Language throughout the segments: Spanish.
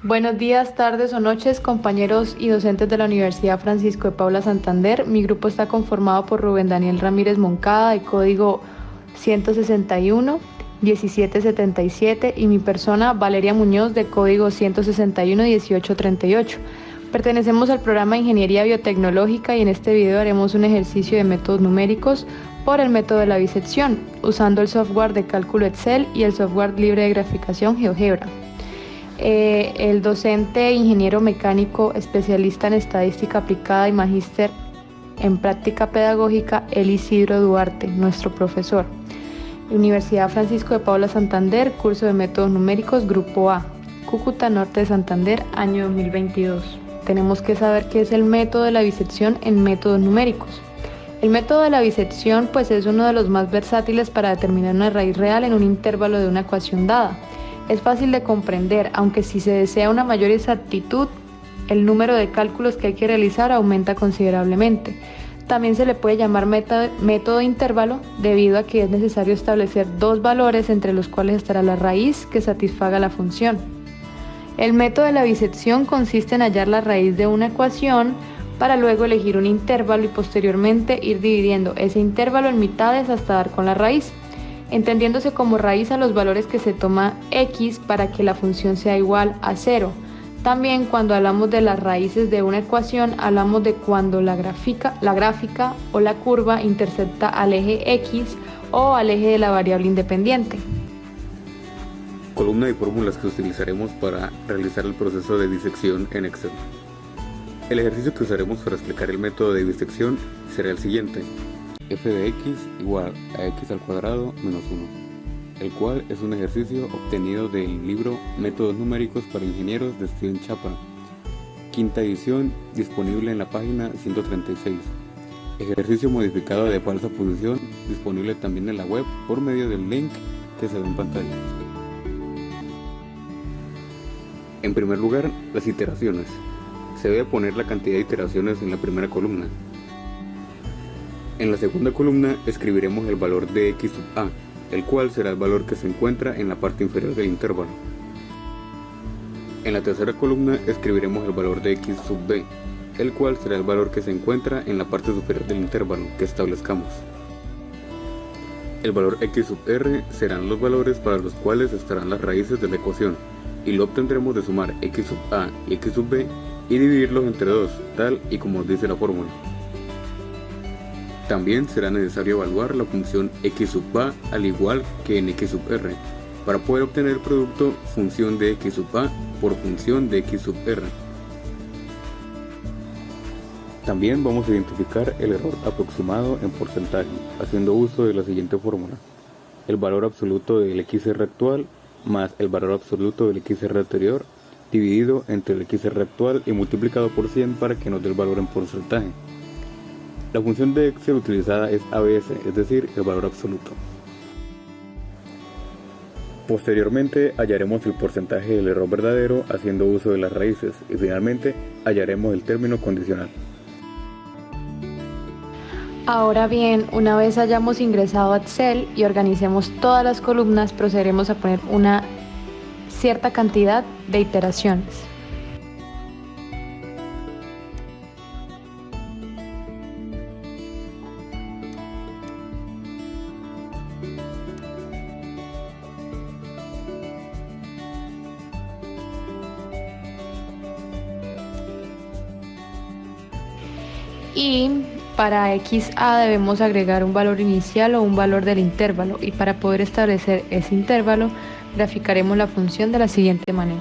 Buenos días, tardes o noches, compañeros y docentes de la Universidad Francisco de Paula Santander. Mi grupo está conformado por Rubén Daniel Ramírez Moncada, de código 161 1777, y mi persona, Valeria Muñoz, de código 161 1838. Pertenecemos al programa de Ingeniería Biotecnológica y en este video haremos un ejercicio de métodos numéricos por el método de la bisección, usando el software de cálculo Excel y el software libre de graficación GeoGebra. El docente ingeniero mecánico especialista en estadística aplicada y magíster en práctica pedagógica, el Isidro Duarte, nuestro profesor. Universidad Francisco de Paula Santander, curso de métodos numéricos, grupo A, Cúcuta, Norte de Santander, año 2022. Tenemos que saber qué es el método de la bisección en métodos numéricos. El método de la bisección es uno de los más versátiles para determinar una raíz real en un intervalo de una ecuación dada. Es fácil de comprender, aunque si se desea una mayor exactitud, el número de cálculos que hay que realizar aumenta considerablemente. También se le puede llamar método de intervalo, debido a que es necesario establecer dos valores entre los cuales estará la raíz que satisfaga la función. El método de la bisección consiste en hallar la raíz de una ecuación para luego elegir un intervalo y posteriormente ir dividiendo ese intervalo en mitades hasta dar con la raíz, entendiéndose como raíz a los valores que se toma x para que la función sea igual a 0. También cuando hablamos de las raíces de una ecuación, hablamos de cuando la gráfica o la curva intercepta al eje x o al eje de la variable independiente. Columna y fórmulas que utilizaremos para realizar el proceso de disección en Excel. El ejercicio que usaremos para explicar el método de disección será el siguiente: f de x igual a x al cuadrado menos 1, el cual es un ejercicio obtenido del libro Métodos Numéricos para Ingenieros de Steven Chapa, quinta edición, disponible en la página 136. Ejercicio modificado de falsa posición, disponible también en la web por medio del link que se ve en pantalla. En primer lugar, las iteraciones. Se debe poner la cantidad de iteraciones en la primera columna. En la segunda columna escribiremos el valor de x sub a, el cual será el valor que se encuentra en la parte inferior del intervalo. En la tercera columna escribiremos el valor de x sub b, el cual será el valor que se encuentra en la parte superior del intervalo que establezcamos. El valor x sub r serán los valores para los cuales estarán las raíces de la ecuación, y lo obtendremos de sumar x sub a y x sub b y dividirlos entre 2, tal y como dice la fórmula. También será necesario evaluar la función x sub a al igual que en x sub r, para poder obtener el producto función de x sub a por función de x sub r. También vamos a identificar el error aproximado en porcentaje, haciendo uso de la siguiente fórmula: el valor absoluto del xr actual más el valor absoluto del xr anterior, dividido entre el xr actual y multiplicado por 100 para que nos dé el valor en porcentaje. La función de Excel utilizada es ABS, es decir, el valor absoluto. Posteriormente hallaremos el porcentaje del error verdadero haciendo uso de las raíces, y finalmente hallaremos el término condicional. Ahora bien, una vez hayamos ingresado a Excel y organicemos todas las columnas, procederemos a poner una cierta cantidad de iteraciones. Y para XA debemos agregar un valor inicial o un valor del intervalo, y para poder establecer ese intervalo graficaremos la función de la siguiente manera.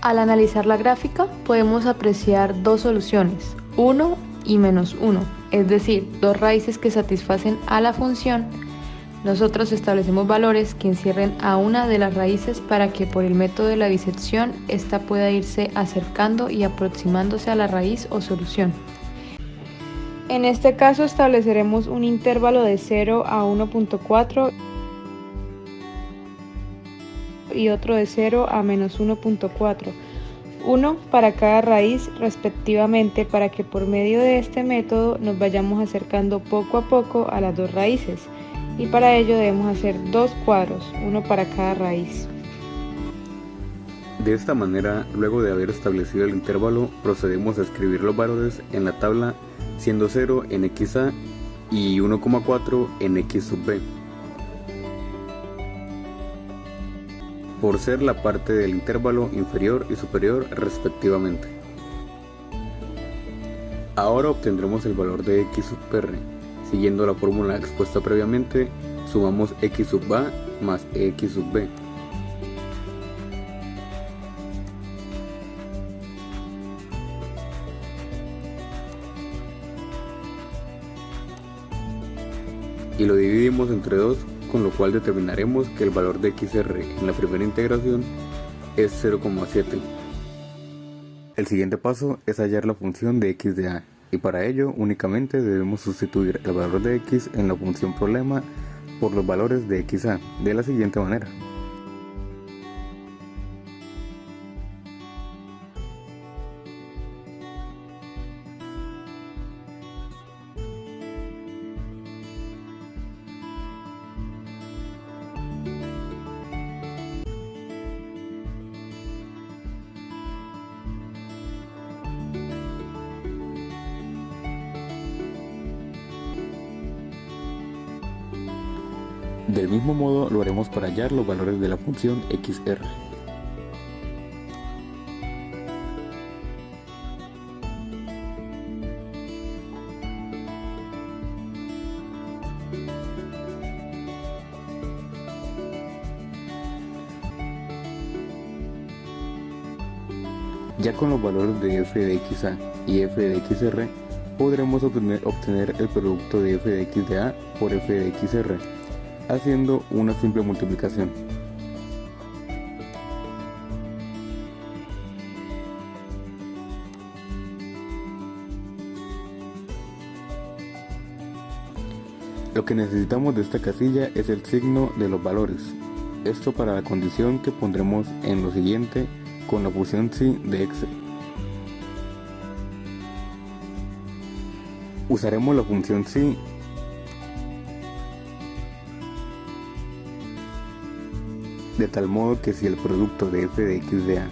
Al analizar la gráfica podemos apreciar dos soluciones, 1 y menos 1, es decir, dos raíces que satisfacen a la función. Nosotros establecemos valores que encierren a una de las raíces para que por el método de la bisección ésta pueda irse acercando y aproximándose a la raíz o solución. En este caso estableceremos un intervalo de 0 a 1.4 y otro de 0 a menos 1.4, uno para cada raíz respectivamente, para que por medio de este método nos vayamos acercando poco a poco a las dos raíces, y para ello debemos hacer dos cuadros, uno para cada raíz. De esta manera, luego de haber establecido el intervalo, procedemos a escribir los valores en la tabla, siendo 0 en xa y 1,4 en x sub b, por ser la parte del intervalo inferior y superior respectivamente. Ahora obtendremos el valor de x sub r. Siguiendo la fórmula expuesta previamente, sumamos x sub a más x sub b. Y lo dividimos entre 2, con lo cual determinaremos que el valor de xr en la primera integración es 0,7. El siguiente paso es hallar la función de x de a, y para ello únicamente debemos sustituir el valor de x en la función problema por los valores de xa, de la siguiente manera. Del mismo modo lo haremos para hallar los valores de la función xr. Ya con los valores de f de xa y f de xr, podremos obtener el producto de f de x de a por f de xr, haciendo una simple multiplicación. Lo que necesitamos de esta casilla es el signo de los valores, esto para la condición que pondremos en lo siguiente con la función si de Excel. Usaremos la función si de tal modo que si el producto de f de x de a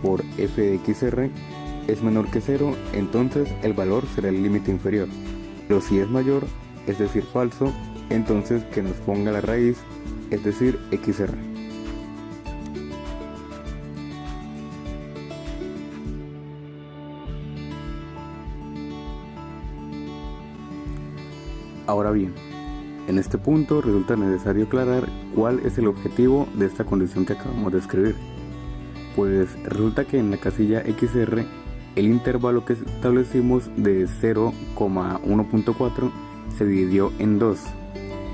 por f de xr es menor que 0, entonces el valor será el límite inferior, pero si es mayor, es decir falso, entonces que nos ponga la raíz, es decir xr. Ahora bien, en este punto resulta necesario aclarar cuál es el objetivo de esta condición que acabamos de escribir. Pues resulta que en la casilla xr el intervalo que establecimos de 0,1.4 se dividió en dos,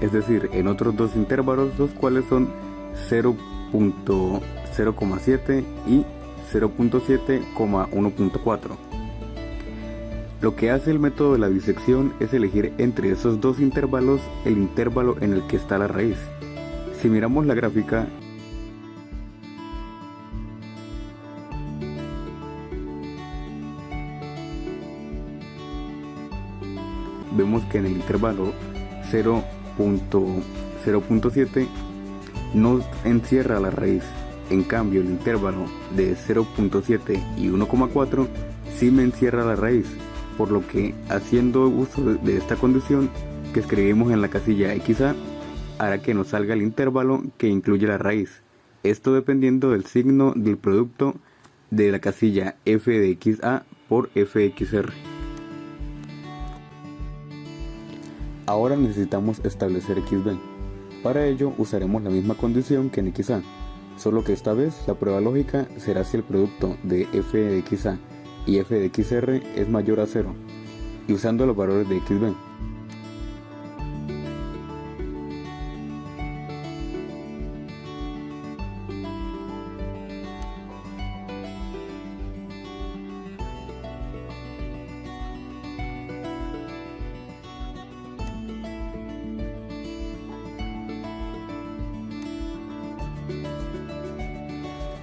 es decir, en otros dos intervalos, los cuales son 0.0,7 y 0.7,1.4. Lo que hace el método de la disección es elegir entre esos dos intervalos el intervalo en el que está la raíz. Si miramos la gráfica, vemos que en el intervalo 0.7 no encierra la raíz. En cambio, el intervalo de 0.7 y 1,4 sí me encierra la raíz, por lo que haciendo uso de esta condición que escribimos en la casilla xa, hará que nos salga el intervalo que incluye la raíz. Esto dependiendo del signo del producto de la casilla f de xa por f de xr. Ahora necesitamos establecer xb. Para ello usaremos la misma condición que en xa, solo que esta vez la prueba lógica será si el producto de f de xa y f de xr es mayor a 0, y usando los valores de xb.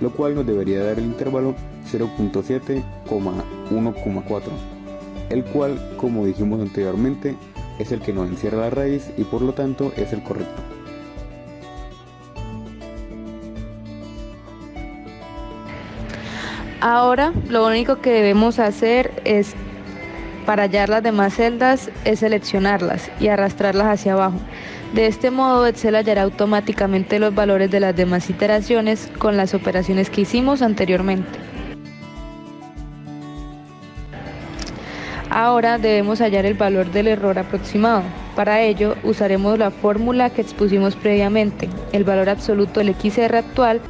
lo cual nos debería dar el intervalo 0.7,1,4, el cual, como dijimos anteriormente, es el que nos encierra la raíz y por lo tanto es el correcto. Ahora lo único que debemos hacer es, para hallar las demás celdas, es seleccionarlas y arrastrarlas hacia abajo. De este modo, Excel hallará automáticamente los valores de las demás iteraciones con las operaciones que hicimos anteriormente. Ahora debemos hallar el valor del error aproximado. Para ello, usaremos la fórmula que expusimos previamente, el valor absoluto del XR actual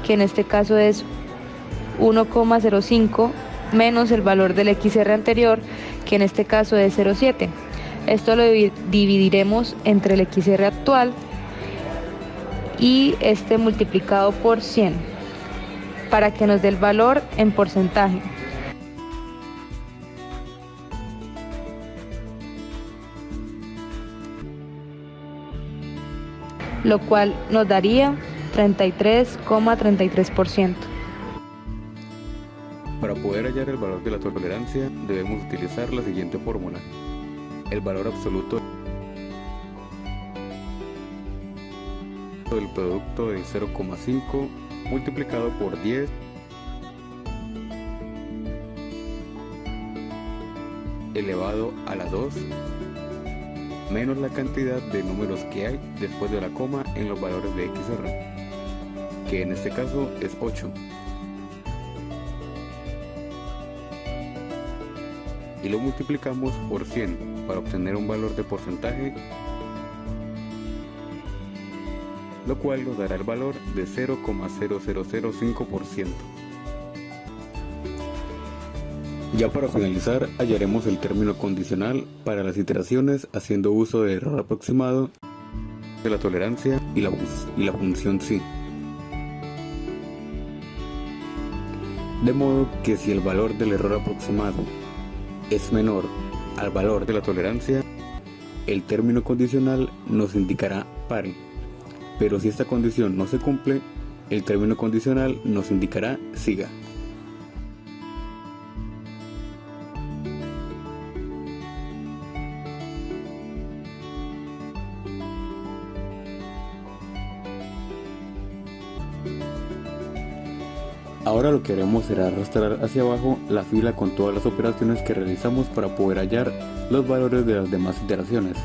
que en este caso es 1,05 menos el valor del XR anterior, que en este caso es 0,7. Esto lo dividiremos entre el XR actual y este multiplicado por 100 para que nos dé el valor en porcentaje. Lo cual nos daría 33,33%. Para poder hallar el valor de la tolerancia, debemos utilizar la siguiente fórmula. El valor absoluto del producto de 0,5 multiplicado por 10 elevado a la 2 menos la cantidad de números que hay después de la coma en los valores de XR, que en este caso es 8. Y lo multiplicamos por 100 para obtener un valor de porcentaje, lo cual nos dará el valor de 0,0005%. Ya para finalizar, hallaremos el término condicional para las iteraciones haciendo uso del error aproximado, de la tolerancia y la función sí. De modo que si el valor del error aproximado es menor al valor de la tolerancia, el término condicional nos indicará pare, pero si esta condición no se cumple, el término condicional nos indicará siga. Ahora lo que haremos será arrastrar hacia abajo la fila con todas las operaciones que realizamos para poder hallar los valores de las demás iteraciones.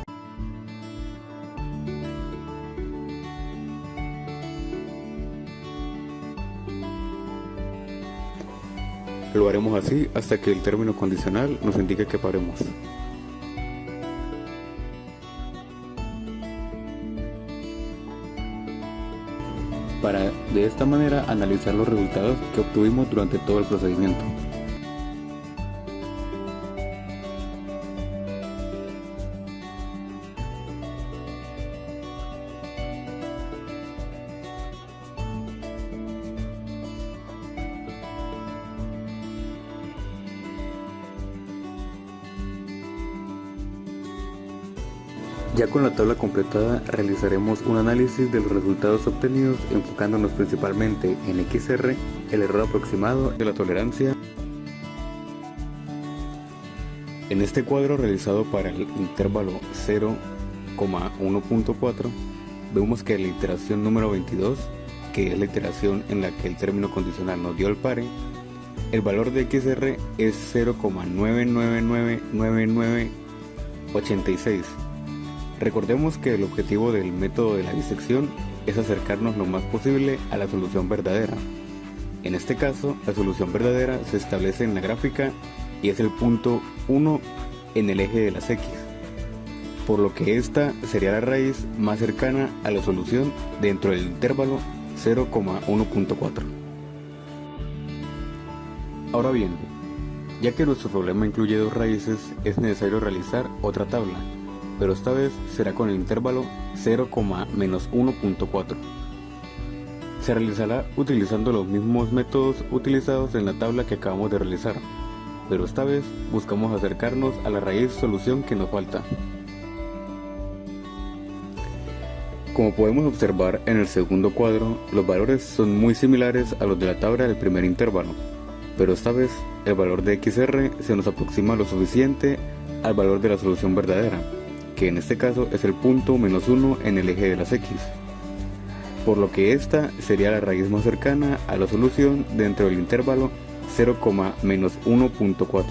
Lo haremos así hasta que el término condicional nos indique que paremos. Para de esta manera analizar los resultados que obtuvimos durante todo el procedimiento. Ya con la tabla completada, realizaremos un análisis de los resultados obtenidos enfocándonos principalmente en XR, el error aproximado de la tolerancia. En este cuadro realizado para el intervalo 0,1.4, vemos que la iteración número 22, que es la iteración en la que el término condicional nos dio el pare, el valor de XR es 0,9999986. Recordemos que el objetivo del método de la disección es acercarnos lo más posible a la solución verdadera. En este caso, la solución verdadera se establece en la gráfica y es el punto 1 en el eje de las X, por lo que esta sería la raíz más cercana a la solución dentro del intervalo 0,1.4. Ahora bien, ya que nuestro problema incluye dos raíces, es necesario realizar otra tabla, pero esta vez será con el intervalo 0,-1.4. Se realizará utilizando los mismos métodos utilizados en la tabla que acabamos de realizar. pero esta vez buscamos acercarnos a la raíz solución que nos falta. Como podemos observar en el segundo cuadro, los valores son muy similares a los de la tabla del primer intervalo, pero esta vez el valor de XR se nos aproxima lo suficiente al valor de la solución verdadera, que en este caso es el punto menos 1 en el eje de las X, por lo que esta sería la raíz más cercana a la solución dentro del intervalo 0, menos 1.4.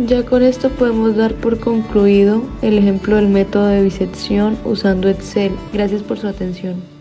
Ya con esto podemos dar por concluido el ejemplo del método de bisección usando Excel. Gracias por su atención.